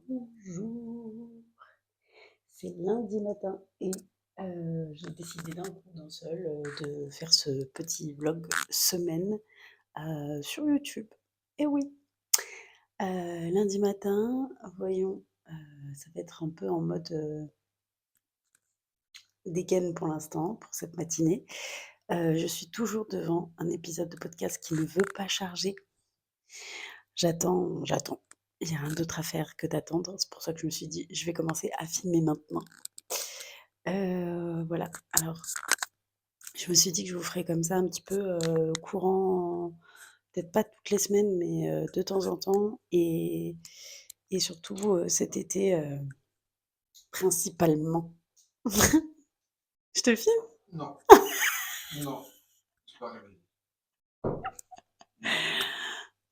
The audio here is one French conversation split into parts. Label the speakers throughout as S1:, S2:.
S1: Bonjour, c'est lundi matin et j'ai décidé d'un coup d'un seul de faire ce petit vlog semaine sur YouTube. Et oui, lundi matin, voyons, ça va être un peu en mode dégaine pour l'instant, pour cette matinée. Je suis toujours devant un épisode de podcast qui ne veut pas charger. J'attends. Il n'y a rien d'autre à faire que d'attendre. C'est pour ça que je me suis dit, je vais commencer à filmer maintenant. Voilà. Alors, je me suis dit que je vous ferais comme ça un petit peu, courant, peut-être pas toutes les semaines, mais de temps en temps et surtout, cet été, principalement. Je te filme?
S2: Non, non, je suis pas réveillé.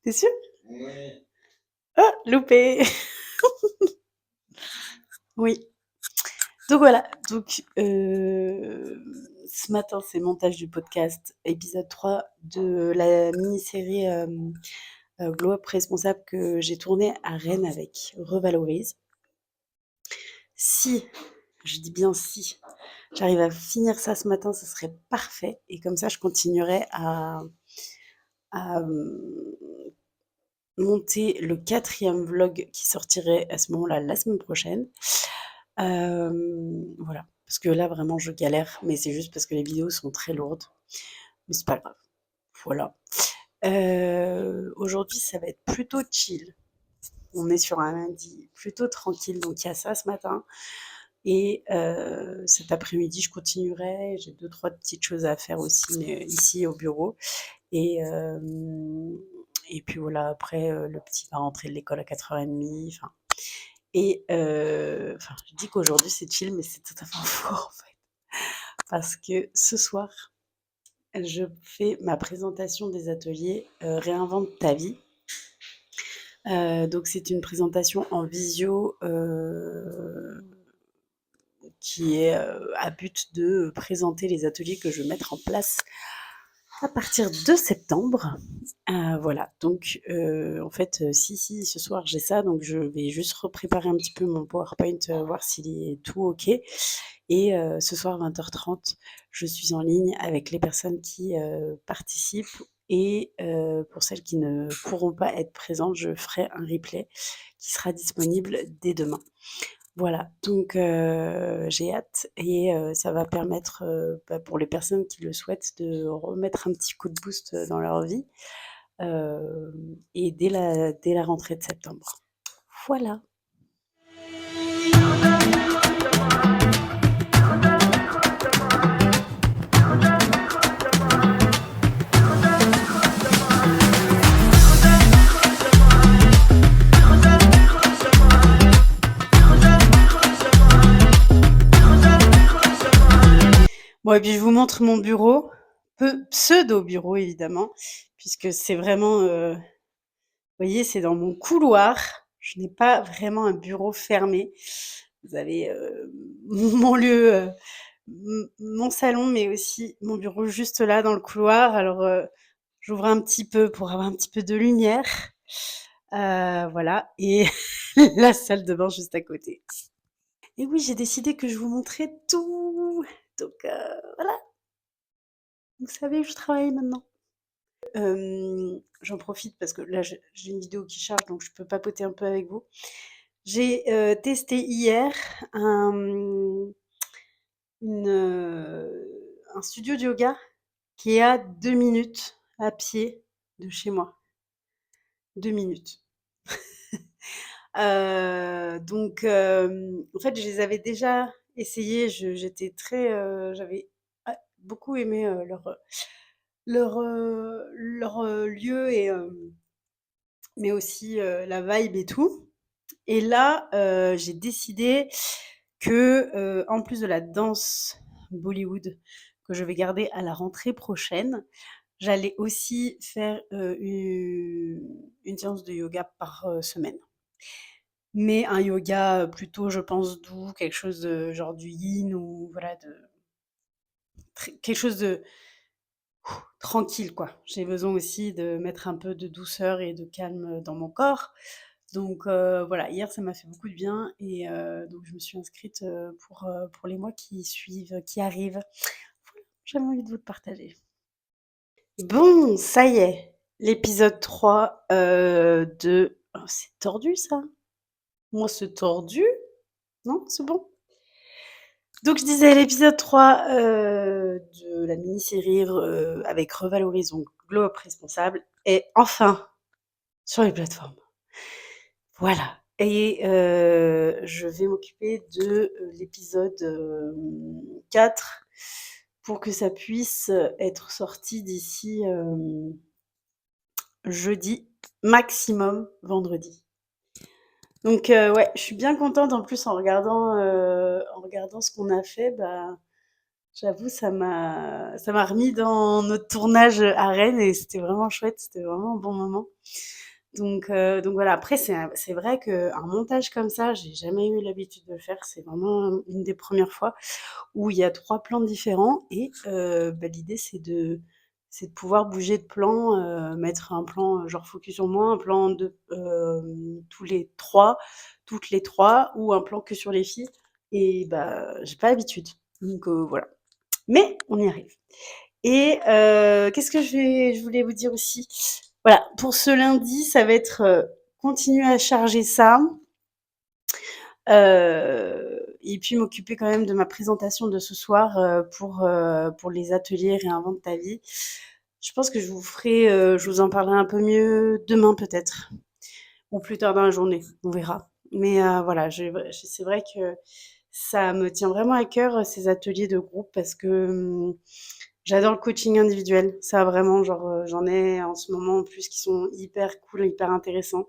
S1: Tu sûr?
S2: Oui.
S1: Ah! Loupé! Oui. Donc voilà, donc ce matin, c'est montage du podcast, épisode 3 de la mini-série, Glow Up Responsable que j'ai tournée à Rennes avec Revalorise. Si, je dis bien si, j'arrive à finir ça ce matin, ce serait parfait et comme ça je continuerai à, monter le 4e vlog qui sortirait à ce moment-là la semaine prochaine. Voilà, parce que là vraiment je galère, mais c'est juste parce que les vidéos sont très lourdes, mais c'est pas grave. Voilà. Aujourd'hui ça va être plutôt chill. On est sur un lundi plutôt tranquille, donc il y a ça ce matin et cet après-midi je continuerai. J'ai 2-3 petites choses à faire aussi, mais ici au bureau et puis voilà après, le petit va rentrer de l'école à 4h30, enfin et enfin je dis qu'aujourd'hui c'est chill, mais c'est totalement faux en fait. Parce que ce soir, je fais ma présentation des ateliers, Réinvente ta vie. Donc c'est une présentation en visio, qui est, à but de présenter les ateliers que je vais mettre en place à partir de septembre. Voilà, donc en fait, si, ce soir j'ai ça, donc je vais juste repréparer un petit peu mon PowerPoint, voir s'il est tout OK et ce soir 20h30, je suis en ligne avec les personnes qui, participent et pour celles qui ne pourront pas être présentes, je ferai un replay qui sera disponible dès demain. Voilà, donc j'ai hâte et ça va permettre, pour les personnes qui le souhaitent de remettre un petit coup de boost, dans leur vie, et dès la rentrée de septembre. Voilà. Bon et puis je vous montre mon bureau, pseudo-bureau évidemment, puisque c'est vraiment, vous voyez, c'est dans mon couloir. Je n'ai pas vraiment un bureau fermé. Vous avez, mon lieu, mon salon, mais aussi mon bureau juste là dans le couloir. Alors, j'ouvre un petit peu pour avoir un petit peu de lumière. Voilà et la salle de bain juste à côté. Et oui, j'ai décidé que je vous montrais tout. Donc, voilà, vous savez où je travaille maintenant. J'en profite parce que là, j'ai une vidéo qui charge, donc je peux papoter un peu avec vous. J'ai testé hier un, un studio de yoga qui est à 2 minutes à pied de chez moi. 2 minutes. Donc, en fait, je les avais déjà essayés. J'étais très, j'avais beaucoup aimé leur lieu et mais aussi la vibe et tout. Et là, j'ai décidé que, en plus de la danse Bollywood que je vais garder à la rentrée prochaine, j'allais aussi faire une séance de yoga par semaine. Mais un yoga plutôt, je pense, doux, quelque chose de genre du yin ou voilà, quelque chose de tranquille, quoi. J'ai besoin aussi de mettre un peu de douceur et de calme dans mon corps. Donc voilà, hier, ça m'a fait beaucoup de bien et donc je me suis inscrite, pour les mois qui suivent, qui arrivent. Voilà, j'avais envie de vous le partager. Bon, ça y est, l'épisode 3 de oh, c'est tordu ça? Moi, c'est tordu? Non, c'est bon? Donc je disais l'épisode 3 de la mini-série avec Revalorisons Glow Up Responsable est enfin sur les plateformes. Voilà et je vais m'occuper de, l'épisode, 4 pour que ça puisse, être sorti d'ici, jeudi, maximum vendredi. Donc ouais, je suis bien contente en plus en regardant ce qu'on a fait, bah, j'avoue ça m'a remis dans notre tournage, à Rennes et c'était vraiment chouette, c'était vraiment un bon moment. Donc voilà, après c'est vrai qu'un montage comme ça, j'ai jamais eu l'habitude de le faire. C'est vraiment une des premières fois où il y a 3 plans différents et bah, l'idée c'est de pouvoir bouger de plan, mettre un plan, genre focus sur moi, un plan de toutes les 3 ou un plan que sur les filles et bah, j'ai pas l'habitude. Donc voilà. Mais on y arrive. Et qu'est-ce que je voulais vous dire aussi? Voilà, pour ce lundi, ça va être, continuer à charger ça, et puis m'occuper quand même de ma présentation de ce soir, pour les ateliers Réinvente ta vie. Je pense que je vous en parlerai un peu mieux demain peut-être ou plus tard dans la journée, on verra. Mais voilà, c'est vrai que ça me tient vraiment à cœur, ces ateliers de groupe parce que, j'adore le coaching individuel. Ça vraiment, genre, j'en ai en ce moment en plus qui sont hyper cool, hyper intéressants.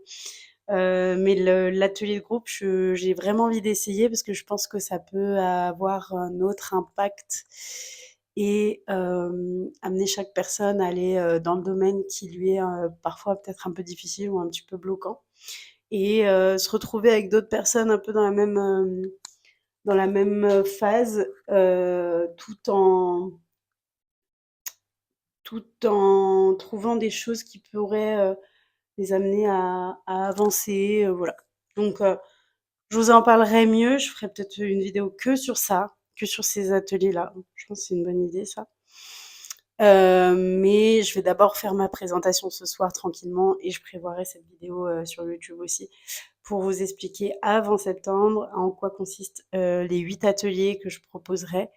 S1: Mais l'atelier de groupe, j'ai vraiment envie d'essayer parce que je pense que ça peut avoir un autre impact et amener chaque personne à aller, dans le domaine qui lui est, parfois peut-être un peu difficile ou un petit peu bloquant et se retrouver avec d'autres personnes un peu dans la même, phase, tout en trouvant des choses qui pourraient, les amener à avancer, voilà. Donc je vous en parlerai mieux, je ferai peut-être une vidéo que sur ça, que sur ces ateliers-là. Je pense que c'est une bonne idée ça. Mais je vais d'abord faire ma présentation ce soir tranquillement et je prévoirai cette vidéo, sur YouTube aussi pour vous expliquer avant septembre en quoi consistent, les 8 ateliers que je proposerai,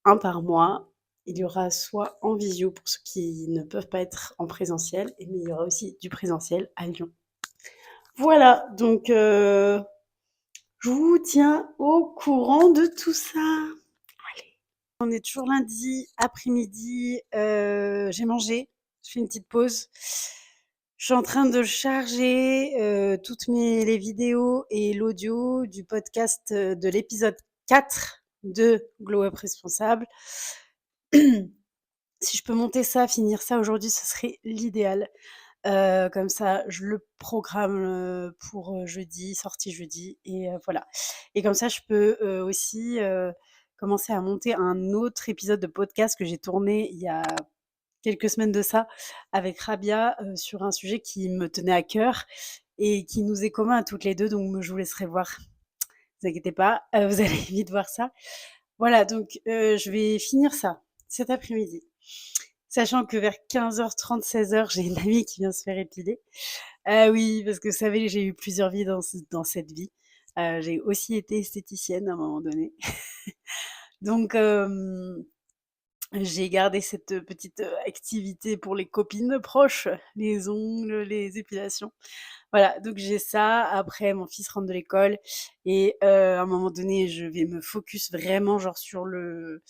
S1: un par mois. Il y aura soit en visio pour ceux qui ne peuvent pas être en présentiel, mais il y aura aussi du présentiel à Lyon. Voilà, donc je vous tiens au courant de tout ça. Allez, on est toujours lundi après-midi, j'ai mangé, je fais une petite pause. Je suis en train de charger, toutes les vidéos et l'audio du podcast, de l'épisode 4 de Glow Up Responsable. Si je peux monter ça, finir ça aujourd'hui, ce serait l'idéal. Comme ça, je le programme, pour, jeudi, sortie jeudi et voilà et comme ça, je peux, aussi, commencer à monter un autre épisode de podcast que j'ai tourné il y a quelques semaines de ça avec Rabia, sur un sujet qui me tenait à cœur et qui nous est commun à toutes les 2 donc je vous laisserai voir. Vous inquiétez pas, vous allez vite voir ça. Voilà donc je vais finir ça cet après-midi. Sachant que vers 15h30, 16h, j'ai une amie qui vient se faire épiler. Ah oui, parce que vous savez, j'ai eu plusieurs vies dans cette vie. J'ai aussi été esthéticienne à un moment donné. Donc j'ai gardé cette, petite, activité pour les copines proches, les ongles, les épilations. Voilà, donc j'ai ça. Après, mon fils rentre de l'école et à un moment donné, je vais me focus vraiment genre sur le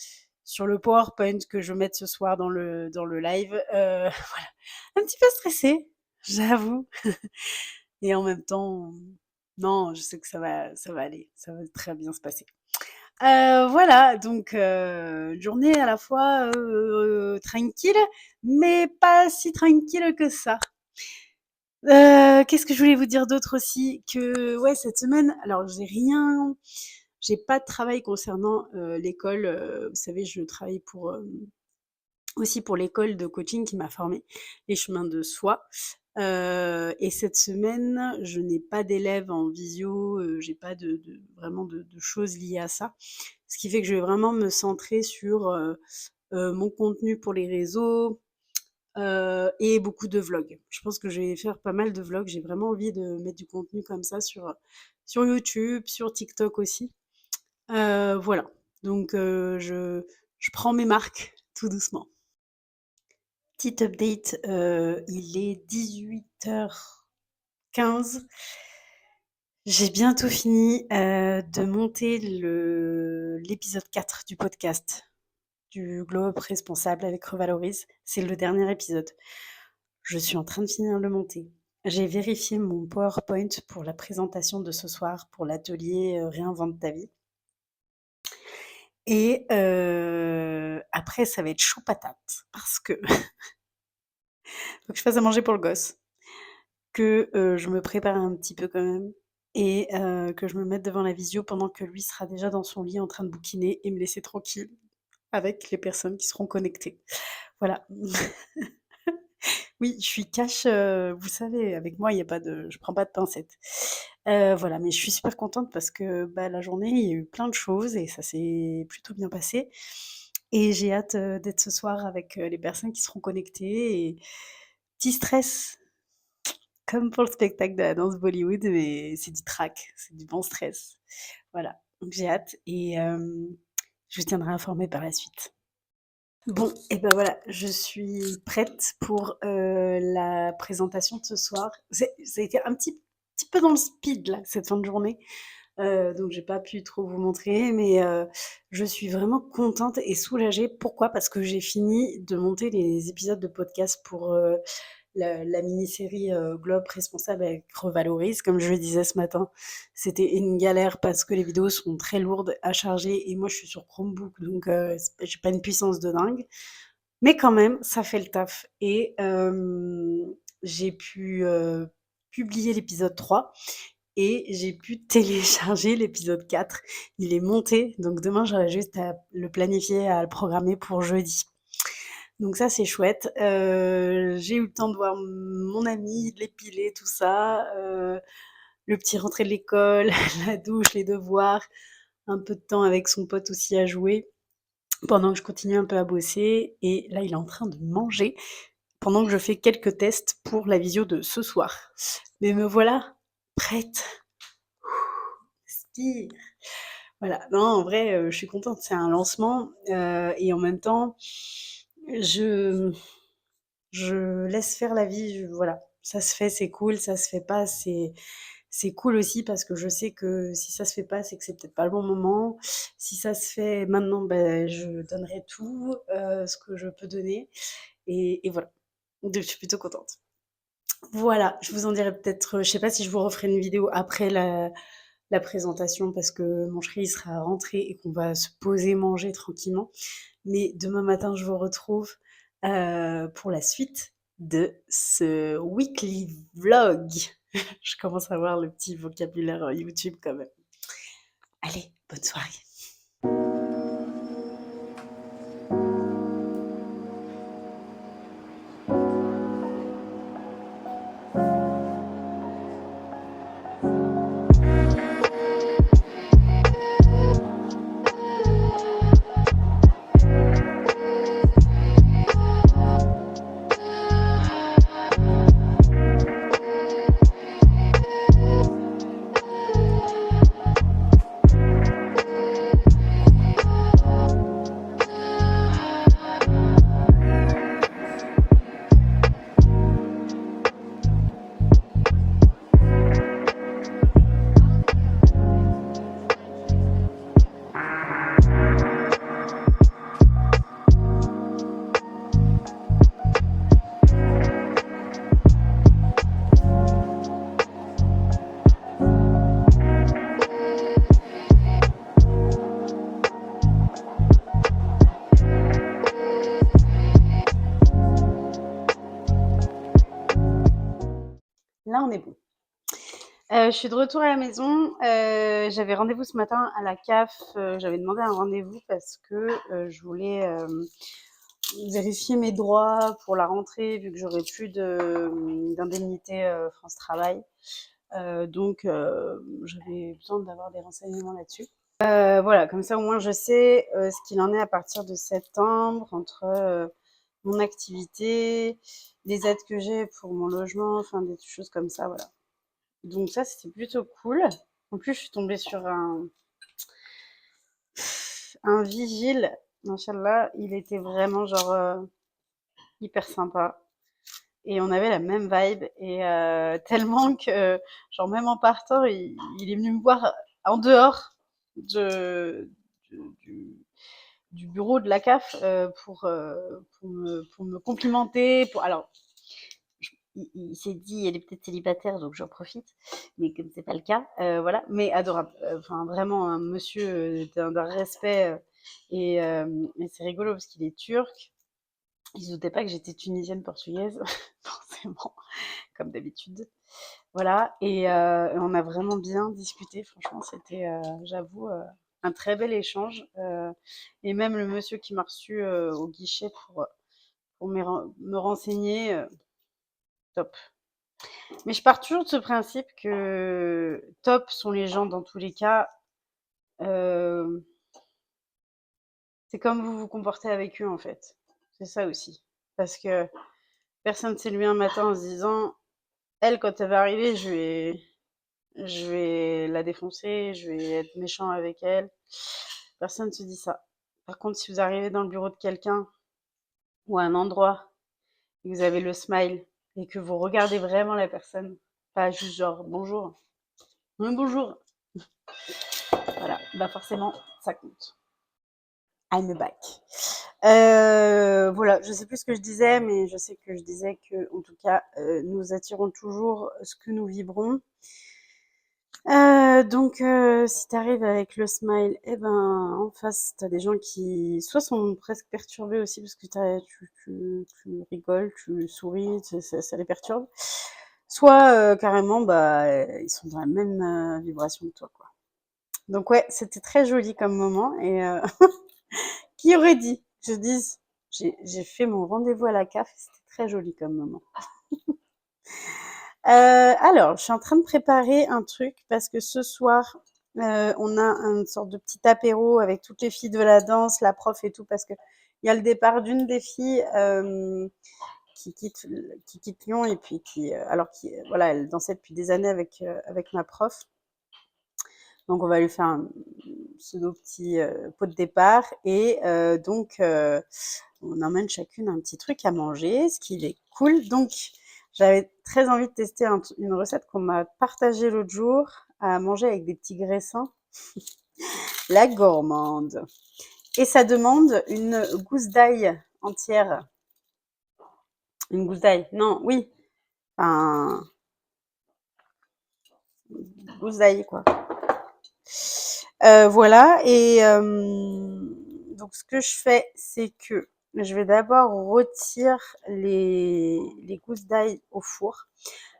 S1: PowerPoint que je vais mettre ce soir dans le live. Voilà, un petit peu stressée, j'avoue et en même temps, non, je sais que ça va aller, ça va très bien se passer. Voilà, donc une journée à la fois, tranquille, mais pas si tranquille que ça. Qu'est-ce que je voulais vous dire d'autre aussi? Que ouais, cette semaine, alors j'ai pas de travail concernant, l'école, vous savez, je travaille pour, aussi pour l'école de coaching qui m'a formée, Les Chemins de Soi. Et cette semaine, je n'ai pas d'élèves en visio, j'ai pas vraiment de choses liées à ça. Ce qui fait que je vais vraiment me centrer sur, mon contenu pour les réseaux, et beaucoup de vlogs. Je pense que je vais faire pas mal de vlogs. J'ai vraiment envie de mettre du contenu comme ça sur YouTube, sur TikTok aussi. Voilà. Donc je prends mes marques tout doucement. Petite update, il est 18h15. J'ai bientôt fini, de monter l'épisode 4 du podcast du Glow Up Responsable avec Revalorise. C'est le dernier épisode. Je suis en train de finir de le monter. J'ai vérifié mon PowerPoint pour la présentation de ce soir pour l'atelier, Réinvente ta vie. Et après ça va être chaud patate parce que faut que je fasse à manger pour le gosse, que, je me prépare un petit peu quand même et que je me mette devant la visio pendant que lui sera déjà dans son lit en train de bouquiner et me laisser tranquille avec les personnes qui seront connectées. Voilà. Oui, je suis cash, vous savez, avec moi, il y a pas de je prends pas de pincettes. Voilà, mais je suis super contente parce que, bah, la journée, il y a eu plein de choses et ça s'est plutôt bien passé et j'ai hâte, d'être ce soir avec, les personnes qui seront connectées et petit stress, comme pour le spectacle de la danse Bollywood, mais c'est du trac, c'est du bon stress. Voilà, donc j'ai hâte et je vous tiendrai informée par la suite. Bon et ben voilà, je suis prête pour, la présentation de ce soir. Ça a été un petit peu dans le speed là, cette fin de journée, donc j'ai pas pu trop vous montrer, mais je suis vraiment contente et soulagée. Pourquoi? Parce que j'ai fini de monter les épisodes de podcast pour, la mini-série, Globe Responsable avec Revalorise. Comme je le disais ce matin, c'était une galère parce que les vidéos sont très lourdes à charger et moi je suis sur Chromebook donc j'ai pas une puissance de dingue. Mais quand même, ça fait le taf et j'ai pu, publier l'épisode 3 et j'ai pu télécharger l'épisode 4. Il est monté, donc demain j'aurai juste à le planifier, à le programmer pour jeudi. Donc ça, c'est chouette. J'ai eu le temps de voir mon ami, de l'épiler, tout ça, le petit rentrer de l'école, la douche, les devoirs, un peu de temps avec son pote aussi à jouer, pendant que je continue un peu à bosser et là, il est en train de manger pendant que je fais quelques tests pour la visio de ce soir. Mais me voilà prête. Respire. Voilà, non, en vrai, je suis contente, c'est un lancement, et en même temps, je je laisse faire la vie, voilà. Ça se fait, c'est cool, ça se fait pas, c'est cool aussi parce que je sais que si ça se fait pas, c'est que c'est peut-être pas le bon moment. Si ça se fait maintenant, ben je donnerai tout, ce que je peux donner et voilà. Donc je suis plutôt contente. Voilà, je vous en dirai peut-être, je sais pas si je vous referai une vidéo après la présentation parce que mon chéri il sera rentré et qu'on va se poser, manger tranquillement. Mais demain matin, je vous retrouve pour la suite de ce weekly vlog. Je commence à voir le petit vocabulaire YouTube quand même. Allez, bonne soirée. Là, on est bon. Je suis de retour à la maison. J'avais rendez-vous ce matin à la CAF. J'avais demandé un rendez-vous parce que je voulais vérifier mes droits pour la rentrée, vu que j'aurai plus d'indemnité France Travail. Donc, j'avais besoin d'avoir des renseignements là-dessus. Voilà, comme ça au moins je sais ce qu'il en est à partir de septembre entre mon activité, les aides que j'ai pour mon logement, enfin des choses comme ça, voilà. Donc ça, c'était plutôt cool. En plus, je suis tombée sur un vigile, machallah, il était vraiment genre hyper sympa. Et on avait la même vibe. Et tellement que, genre, même en partant, il est venu me voir en dehors de, du, du bureau de la CAF pour me complimenter. Alors, il s'est dit, elle est peut-être célibataire, donc j'en profite. Mais comme c'est pas le cas, voilà. Mais adorable. Enfin, vraiment un monsieur d'un respect. Et c'est rigolo parce qu'il est turc. Il se doutait pas que j'étais tunisienne portugaise, forcément, comme d'habitude. Voilà. Et on a vraiment bien discuté. Franchement, c'était, j'avoue, un très bel échange. Et même le monsieur qui m'a reçu au guichet pour me renseigner, top. Mais je pars toujours de ce principe que top sont les gens dans tous les cas. Euh, c'est comme vous vous comportez avec eux, en fait. C'est ça aussi. Parce que personne ne s'est levé un matin en se disant, elle, quand elle va arriver, je vais la défoncer, je vais être méchant avec elle. Personne ne se dit ça. Par contre, si vous arrivez dans le bureau de quelqu'un ou à un endroit et que vous avez le smile et que vous regardez vraiment la personne, pas juste genre bonjour, bonjour, voilà, bah forcément, ça compte. I'm back. Voilà, je sais plus ce que je disais, mais je sais que je disais que, en tout cas, nous attirons toujours ce que nous vibrons. Donc, si tu arrives avec le smile, eh ben, en face, tu as des gens qui soit sont presque perturbés aussi parce que tu rigoles, tu souris, ça les perturbe, soit carrément, bah, ils sont dans la même vibration que toi, quoi. Donc, ouais, c'était très joli comme moment. Et qui aurait dit que je dise, j'ai fait mon rendez-vous à la CAF, et c'était très joli comme moment. Alors, je suis en train de préparer un truc parce que ce soir, on a une sorte de petit apéro avec toutes les filles de la danse, la prof et tout, parce que il y a le départ d'une des filles qui quitte, qui quitte Lyon et puis alors voilà, elle dansait depuis des années avec ma prof. Donc, on va lui faire un pseudo petit pot de départ et donc on emmène chacune un petit truc à manger, ce qui est cool. Donc, j'avais très envie de tester une recette qu'on m'a partagée l'autre jour à manger avec des petits graissins. La gourmande. Et ça demande une gousse d'ail entière. Une gousse d'ail. Non, oui. Enfin, gousse d'ail, quoi. Voilà. Et donc, ce que je fais, c'est que je vais d'abord rôtir les gousses d'ail au four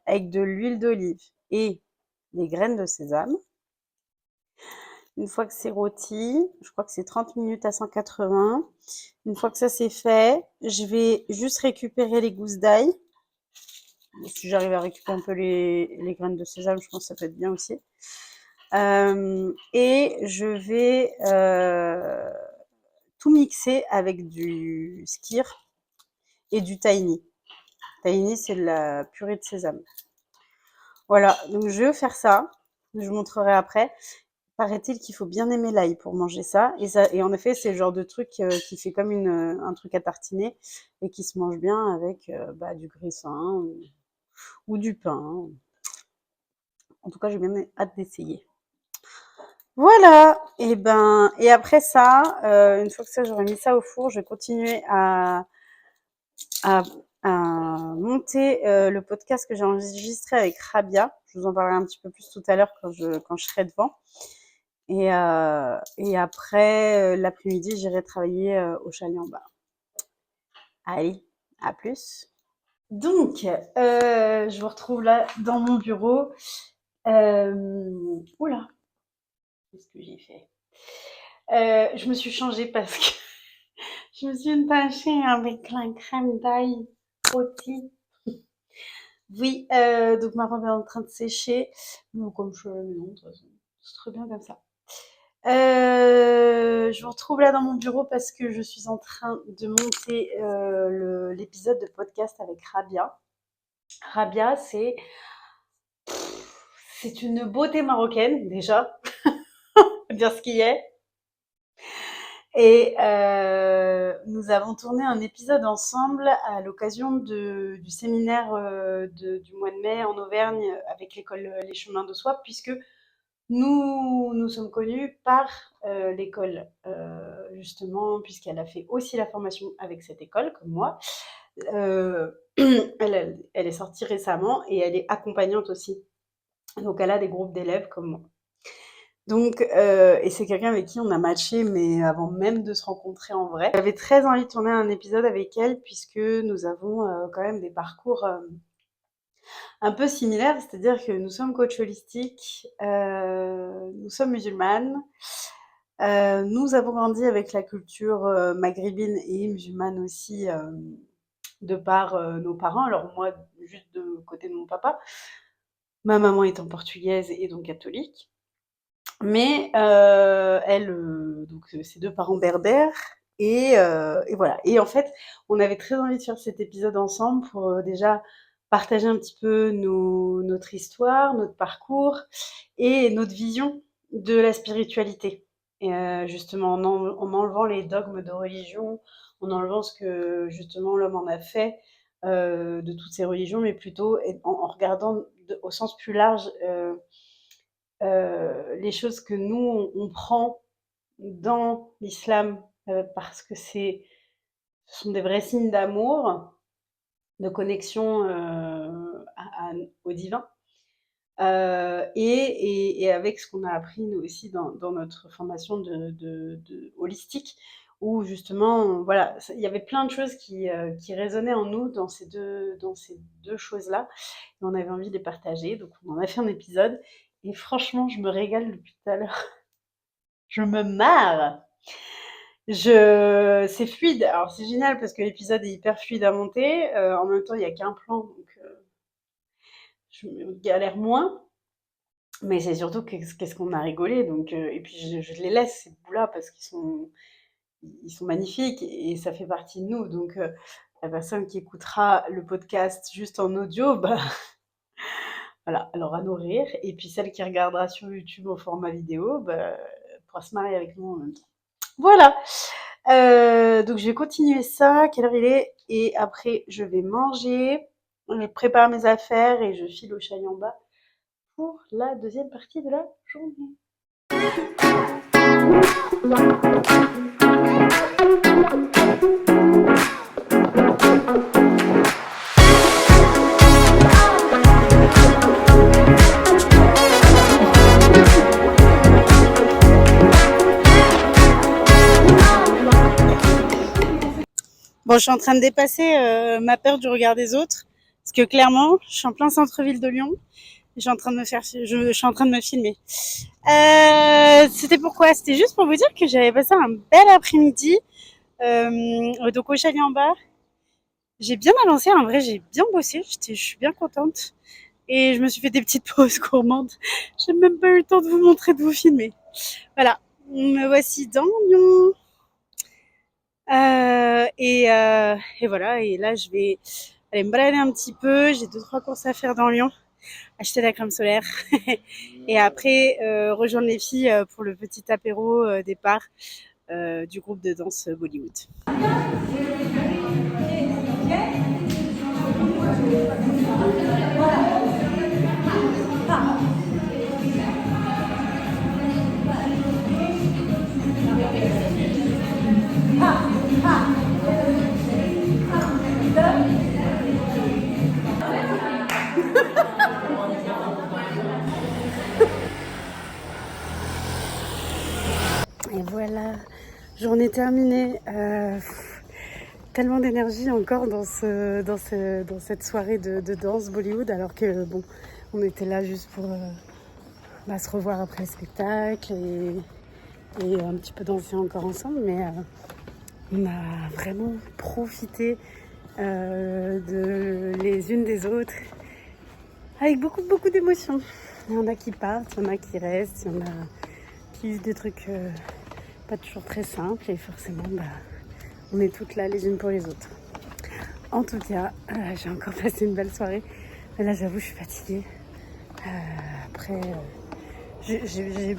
S1: avec de l'huile d'olive et des graines de sésame. Une fois que c'est rôti, je crois que c'est 30 minutes à 180. Une fois que ça c'est fait, je vais juste récupérer les gousses d'ail. Si j'arrive à récupérer un peu les graines de sésame, je pense que ça peut être bien aussi. Et je vais tout mixer avec du skyr et du tahini. Tahini, c'est de la purée de sésame. Voilà, donc je vais faire ça. Je vous montrerai après. Paraît-il qu'il faut bien aimer l'ail pour manger ça. Et en effet, c'est le genre de truc qui fait comme un truc à tartiner et qui se mange bien avec du graissin ou du pain. En tout cas, j'ai bien hâte d'essayer. Voilà. Et après ça, une fois que ça, j'aurai mis ça au four, je vais continuer à, à monter le podcast que j'ai enregistré avec Rabia. Je vous en parlerai un petit peu plus tout à l'heure quand je serai devant. Et après, l'après-midi, j'irai travailler au chalet en bas. Allez, à plus. Donc, je vous retrouve là dans mon bureau. Oula, qu'est-ce que j'ai fait? Je me suis changée parce que Je me suis tachée avec la crème d'ail rôtie. Oui, donc ma robe est en train de sécher. Mais comme je suis à la maison, de toute façon, c'est très bien comme ça. Je vous retrouve là dans mon bureau parce que je suis en train de monter l'épisode de podcast avec Rabia. Rabia, c'est une beauté marocaine déjà, faut dire ce qui est. Et nous avons tourné un épisode ensemble à l'occasion du séminaire du mois de mai en Auvergne avec l'école Les Chemins de Soie, puisque nous sommes connus par l'école, justement, puisqu'elle a fait aussi la formation avec cette école, comme moi. Elle est sortie récemment et elle est accompagnante aussi. Donc elle a des groupes d'élèves comme moi. Donc, et c'est quelqu'un avec qui on a matché, mais avant même de se rencontrer en vrai. J'avais très envie de tourner un épisode avec elle, puisque nous avons quand même des parcours un peu similaires, c'est-à-dire que nous sommes coach holistiques, nous sommes musulmanes, nous avons grandi avec la culture maghrébine et musulmane aussi, de par nos parents. Alors moi, juste de côté de mon papa, ma maman étant portugaise et donc catholique. Mais elle, donc ses 2 parents berbères et voilà. Et en fait, on avait très envie de faire cet épisode ensemble pour, déjà partager un petit peu notre histoire, notre parcours et notre vision de la spiritualité. Et justement en enlevant les dogmes de religion, en enlevant ce que justement l'homme en a fait, de toutes ces religions, mais plutôt en regardant au sens plus large, les choses que nous, on prend dans l'islam, parce que ce sont des vrais signes d'amour, de connexion au divin. Et avec ce qu'on a appris nous aussi dans notre formation de holistique, où justement, voilà, il y avait plein de choses qui résonnaient en nous dans ces deux choses-là, et on avait envie de les partager, donc on en a fait un épisode, et franchement, je me régale depuis tout à l'heure. Je me marre. C'est fluide. Alors c'est génial parce que l'épisode est hyper fluide à monter. En même temps, il y a qu'un plan, donc je galère moins. Mais c'est surtout qu'est-ce qu'on a rigolé. Donc et puis je les laisse ces bouts-là parce qu'ils sont magnifiques et ça fait partie de nous. Donc la personne qui écoutera le podcast juste en audio, bah voilà, elle aura nos rires. Et puis celle qui regardera sur YouTube au format vidéo, bah, elle pourra se marier avec nous en même temps. Voilà. Donc je vais continuer ça. Quelle heure il est? Et après, je vais manger. Je prépare mes affaires et je file au chalet en bas pour la deuxième partie de la journée. Bon, je suis en train de dépasser ma peur du regard des autres. Parce que clairement, je suis en plein centre-ville de Lyon. Je suis en train de me filmer. C'était pourquoi? C'était juste pour vous dire que j'avais passé un bel après-midi. Donc au chalet en bas. J'ai bien avancé, en vrai, j'ai bien bossé. Je suis bien contente. Et je me suis fait des petites pauses gourmandes. J'ai même pas eu le temps de vous montrer, de vous filmer. Voilà, me voici dans Lyon. Et voilà, et là je vais aller me balader un petit peu. J'ai 2-3 courses à faire dans Lyon. Acheter la crème solaire. Et après, rejoindre les filles pour le petit apéro départ du groupe de danse Bollywood. Et voilà, journée terminée. Tellement d'énergie encore dans cette soirée de danse Bollywood, alors que bon, on était là juste pour se revoir après le spectacle et un petit peu danser encore ensemble, mais On a vraiment profité de les unes des autres avec beaucoup d'émotions. Il y en a qui partent, il y en a qui restent, il y en a qui vivent des trucs pas toujours très simples et forcément on est toutes là les unes pour les autres. En tout cas, j'ai encore passé une belle soirée. Mais là, j'avoue, je suis fatiguée. Après, j'ai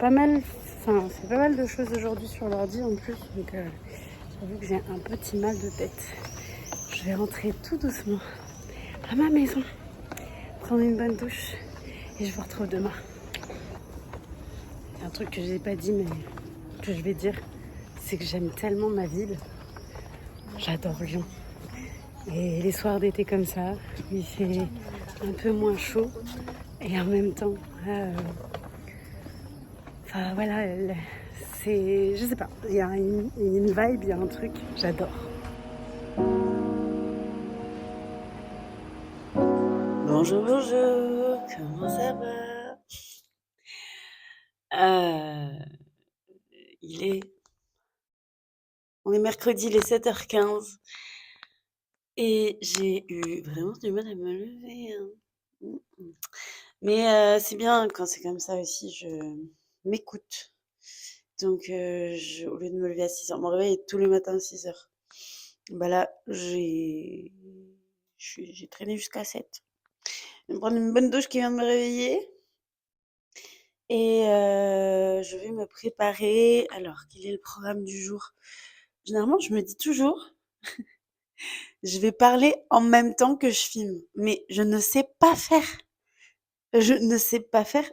S1: pas mal, fait pas mal de choses aujourd'hui sur l'ordi en plus. Donc, j'avoue que j'ai un petit mal de tête. Je vais rentrer tout doucement à ma maison, prendre une bonne douche et je vous retrouve demain. Il y a un truc que j'ai pas dit mais que je vais dire, c'est que j'aime tellement ma ville. J'adore Lyon. Et les soirs d'été comme ça, il fait un peu moins chaud et en même temps, voilà, c'est, je sais pas, il y a une vibe, il y a un truc, j'adore. Bonjour, comment ça va? On est mercredi, il est 7h15 et j'ai eu vraiment du mal à me lever. Mais c'est bien quand c'est comme ça aussi, je m'écoute. Donc au lieu de me lever à 6h, mon réveil est tous les matins à 6h. Là, j'ai traîné jusqu'à 7. Je vais me prendre une bonne douche qui vient de me réveiller. Et je vais me préparer. Alors, quel est le programme du jour? Généralement, je me dis toujours, je vais parler en même temps que je filme. Mais je ne sais pas faire. Je ne sais pas faire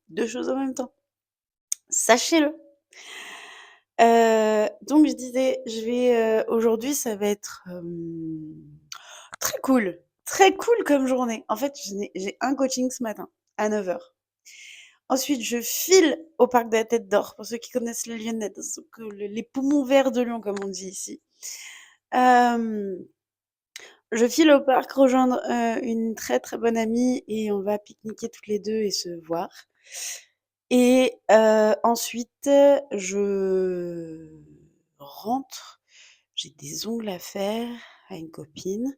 S1: 2 choses en même temps. Sachez-le. Donc je disais, aujourd'hui ça va être, très cool comme journée. En fait, j'ai un coaching ce matin à 9h. Ensuite, je file au parc de la Tête d'Or, pour ceux qui connaissent le Lyonnais, donc les poumons verts de Lyon comme on dit ici. Je file au parc rejoindre, une très, très bonne amie et on va pique-niquer toutes les 2 et se voir. Et ensuite, je rentre, j'ai des ongles à faire à une copine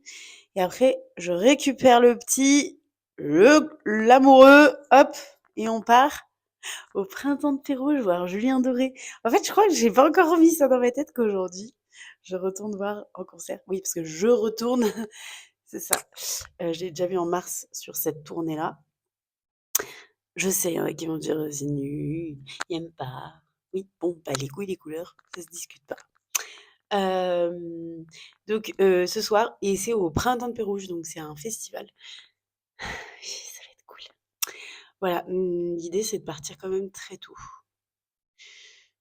S1: et après je récupère le petit, l'amoureux, hop et on part au Printemps de Pérouge voir Julien Doré. En fait, je crois que j'ai pas encore remis ça dans ma tête qu'aujourd'hui, je retourne voir en concert. Oui, parce que je retourne, c'est ça. Je l'ai déjà vu en mars sur cette tournée-là. Je sais, il y en a qui vont dire: «C'est nul, il aime pas». Oui, bon, les goûts et les couleurs, ça se discute pas. Donc ce soir et c'est au Printemps de Pérouge, donc c'est un festival. Ça va être cool. Voilà, l'idée c'est de partir quand même très tôt.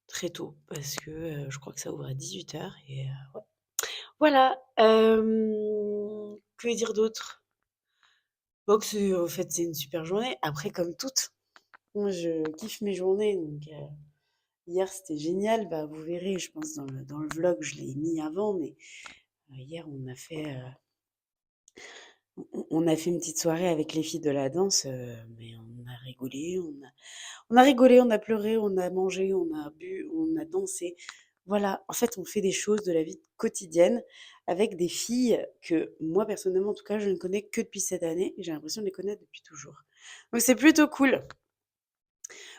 S1: Très tôt parce que, je crois que ça ouvre à 18h et ouais. Voilà, que dire d'autre? Bah, que c'est en fait, c'est une super journée. Après comme toutes, moi je kiffe mes journées donc hier, c'était génial. Vous verrez, je pense, dans le vlog, je l'ai mis avant, mais hier, on a fait une petite soirée avec les filles de la danse, mais on a rigolé, on a pleuré, on a mangé, on a bu, on a dansé. Voilà, en fait, on fait des choses de la vie quotidienne avec des filles que moi, personnellement, en tout cas, je ne connais que depuis cette année et j'ai l'impression de les connaître depuis toujours. Donc c'est plutôt cool.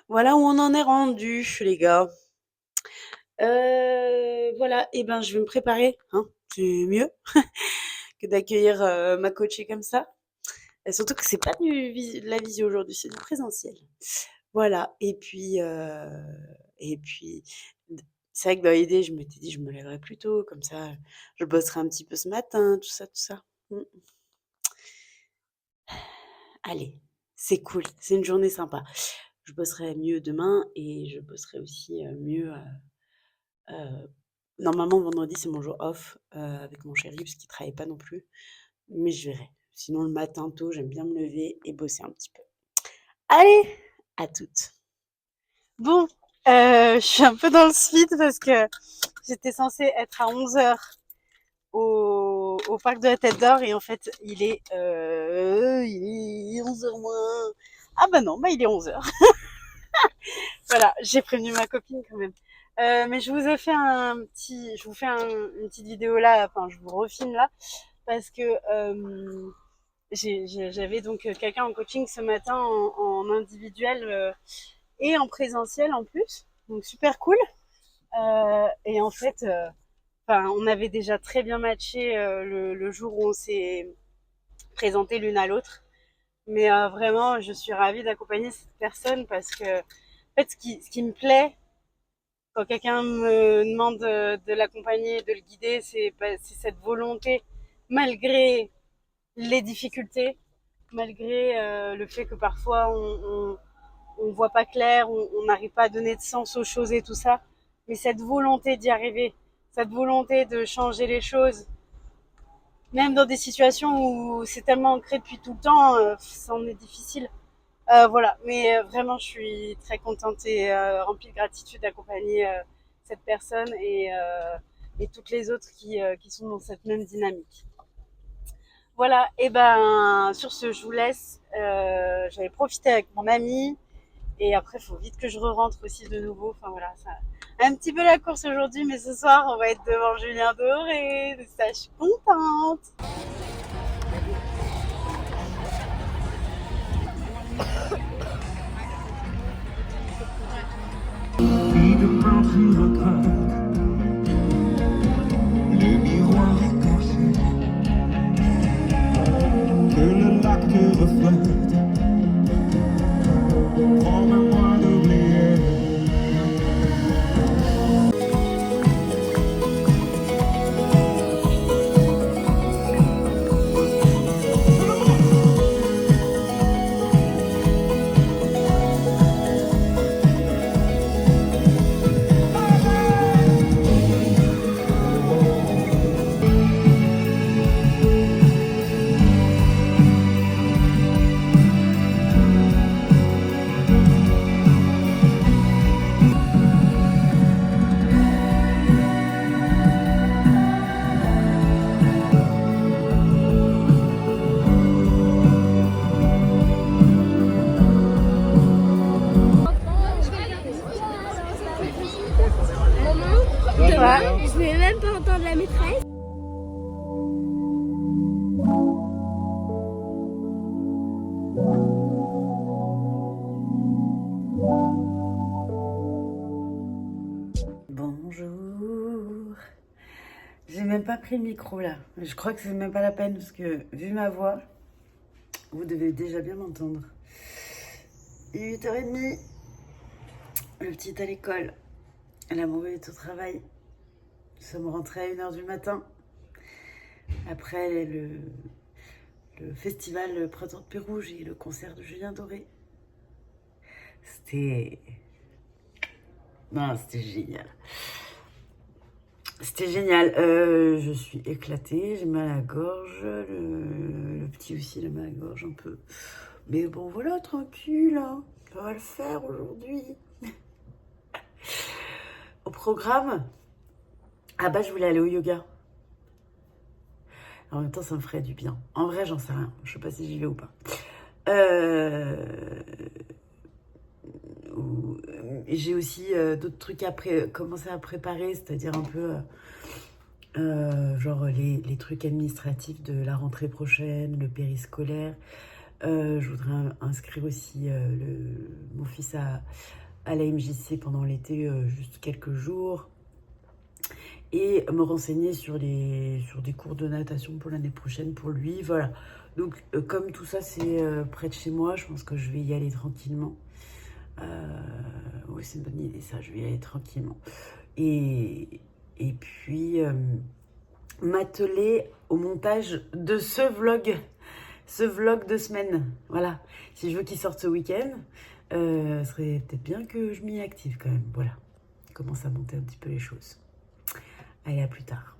S1: Voilà où on en est rendu, les gars. Voilà et ben, je vais me préparer, hein, c'est mieux que d'accueillir, ma coachée comme ça et surtout que c'est pas de la visio aujourd'hui, c'est du présentiel. Voilà et puis d c'est vrai que dans l'idée, je m'étais dit: «Je me lèverai plus tôt, comme ça, je bosserai un petit peu ce matin», tout ça, tout ça. Mmh. Allez, c'est cool, c'est une journée sympa. Je bosserai mieux demain et je bosserai aussi, mieux, normalement vendredi, c'est mon jour off, avec mon chéri parce qu'il travaille pas non plus, mais je verrai. Sinon le matin tôt, j'aime bien me lever et bosser un petit peu. Allez, à toutes. Bon, je suis un peu dans le speed parce que j'étais censée être à 11h au parc de la Tête d'Or et en fait, il est 11h moins. Ah bah non, il est 11h. Voilà, j'ai prévenu ma copine quand même. Mais je vous ai fait je vous fais une petite vidéo là, enfin je vous refilme là, parce que j'avais donc quelqu'un en coaching ce matin en individuel et en présentiel en plus, donc super cool. Et en fait, on avait déjà très bien matché le jour où on s'est présenté l'une à l'autre. Mais vraiment, je suis ravie d'accompagner cette personne parce que, en fait, ce qui me plaît quand quelqu'un me demande de l'accompagner, de le guider, c'est cette volonté, malgré les difficultés, malgré le fait que parfois on voit pas clair, on n'arrive pas à donner de sens aux choses et tout ça, mais cette volonté d'y arriver, cette volonté de changer les choses, même dans des situations où c'est tellement ancré depuis tout le temps, ça en est difficile. Voilà, mais vraiment, je suis très contente et remplie de gratitude d'accompagner cette personne et toutes les autres qui sont dans cette même dynamique. Voilà, et ben sur ce, je vous laisse. J'avais profité avec mon ami et après, il faut vite que je re-rentre aussi de nouveau. Enfin voilà, ça un petit peu la course aujourd'hui, mais ce soir, on va être devant Julien Doré. De ça, je suis contente.
S3: Puis de peinture repeinte, les miroirs écorchés, que le lac te reflète. Promets-moi d'oublier.
S4: Je vais même pas entendre la maîtresse.
S1: Bonjour. J'ai même pas pris le micro là. Je crois que c'est même pas la peine parce que vu ma voix, vous devez déjà bien m'entendre. 8h30. Le petit à l'école. L'amour est au travail. Nous sommes rentrés à 1h du matin. Après le festival Printemps de Pérouge et le concert de Julien Doré. C'était génial. C'était génial. Je suis éclatée, j'ai mal à la gorge. Le petit aussi, il a mal à la gorge un peu. Mais bon, voilà, tranquille. Hein. Ça va le faire aujourd'hui. Au programme, ah bah je voulais aller au yoga. En même temps, ça me ferait du bien. En vrai, j'en sais rien. Je sais pas si j'y vais ou pas. J'ai aussi d'autres trucs à commencer à préparer, c'est-à-dire un peu genre les trucs administratifs de la rentrée prochaine, le périscolaire. Je voudrais inscrire aussi mon fils à la MJC pendant l'été, juste quelques jours. Et me renseigner sur des cours de natation pour l'année prochaine pour lui. Voilà. Donc, comme tout ça, c'est près de chez moi, je pense que je vais y aller tranquillement. Oui, c'est une bonne idée, ça. Je vais y aller tranquillement. Et puis, m'atteler au montage de ce vlog de semaine. Voilà. Si je veux qu'il sorte ce week-end, ce serait peut-être bien que je m'y active quand même. Voilà. Je commence à monter un petit peu les choses. Allez, à plus tard.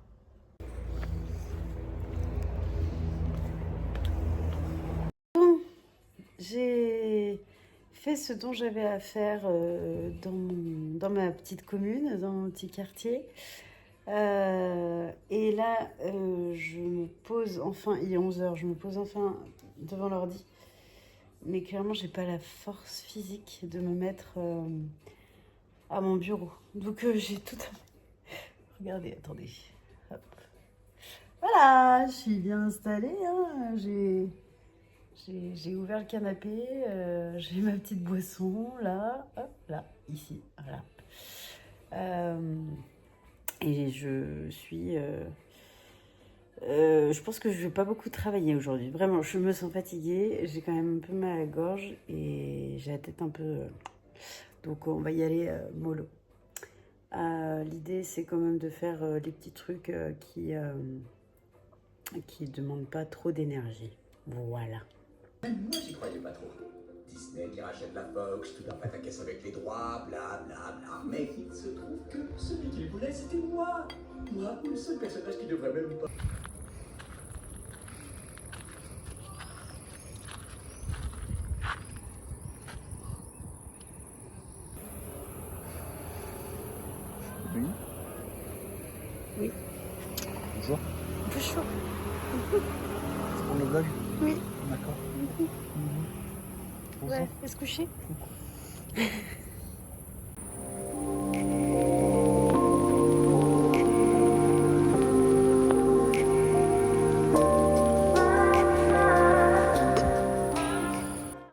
S1: Bon, j'ai fait ce dont j'avais à faire dans ma petite commune, dans mon petit quartier. Et là, je me pose enfin, il est 11h, je me pose enfin devant l'ordi. Mais clairement, j'ai pas la force physique de me mettre à mon bureau. Donc j'ai tout... Regardez, attendez. Hop. Voilà, je suis bien installée. Hein. J'ai ouvert le canapé. J'ai ma petite boisson là. Hop, là, ici. Voilà. Et je suis... je pense que je vais pas beaucoup travailler aujourd'hui. Vraiment, je me sens fatiguée. J'ai quand même un peu mal à la gorge et j'ai la tête un peu... Donc on va y aller mollo. L'idée c'est quand même de faire les petits trucs qui demandent pas trop d'énergie. Voilà.
S5: Même moi, j'y croyais pas trop. Disney qui rachète la Fox, tout d'un pataquès avec les droits, bla bla bla. Mais il se trouve que celui qui voulait, c'était moi. Moi, le seul personnage qui devrait même pas.
S2: Oui.
S1: Oui.
S2: Bonjour.
S1: Un peu chaud.
S2: C'est pour le vlog?
S1: Oui.
S2: D'accord.
S1: Ouais, faut se coucher.